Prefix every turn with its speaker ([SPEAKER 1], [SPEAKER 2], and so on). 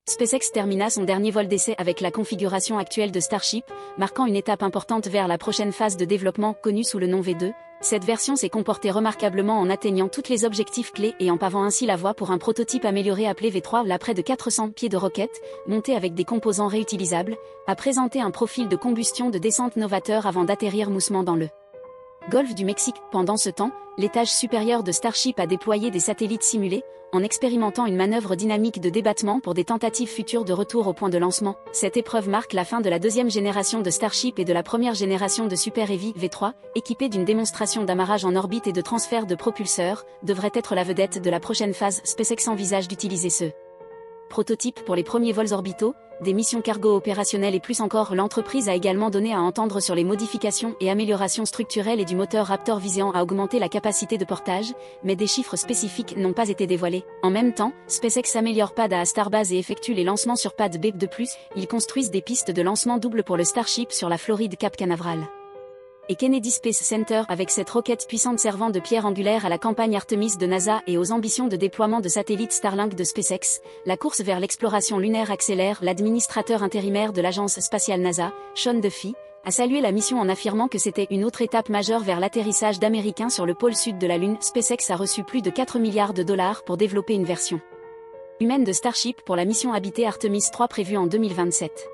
[SPEAKER 1] SpaceX termina son dernier vol d'essai avec la configuration actuelle de Starship, marquant une étape importante vers la prochaine phase de développement, connue sous le nom V2. Cette version s'est comportée remarquablement en atteignant tous les objectifs clés et en pavant ainsi la voie pour un prototype amélioré appelé V3. La près de 400 pieds de roquette, montée avec des composants réutilisables, a présenté un profil de combustion de descente novateur avant d'atterrir moussement dans le Golfe du Mexique. Pendant ce temps, l'étage supérieur de Starship a déployé des satellites simulés, en expérimentant une manœuvre dynamique de débattement pour des tentatives futures de retour au point de lancement. Cette épreuve marque la fin de la deuxième génération de Starship et de la première génération de Super Heavy V3, équipée d'une démonstration d'amarrage en orbite et de transfert de propulseurs, devrait être la vedette de la prochaine phase. SpaceX envisage d'utiliser ce prototype pour les premiers vols orbitaux, des missions cargo opérationnelles et plus encore. L'entreprise a également donné à entendre sur les modifications et améliorations structurelles et du moteur Raptor visant à augmenter la capacité de portage, mais des chiffres spécifiques n'ont pas été dévoilés. En même temps, SpaceX améliore pad A à Starbase et effectue les lancements sur pad B. De plus, ils construisent des pistes de lancement double pour le Starship sur la Floride Cap Canaveral et Kennedy Space Center. Avec cette roquette puissante servant de pierre angulaire à la campagne Artemis de NASA et aux ambitions de déploiement de satellites Starlink de SpaceX, la course vers l'exploration lunaire accélère. L'administrateur intérimaire de l'agence spatiale NASA, Sean Duffy, a salué la mission en affirmant que c'était une autre étape majeure vers l'atterrissage d'Américains sur le pôle sud de la Lune. SpaceX a reçu plus de 4 milliards de dollars pour développer une version humaine de Starship pour la mission habitée Artemis 3 prévue en 2027.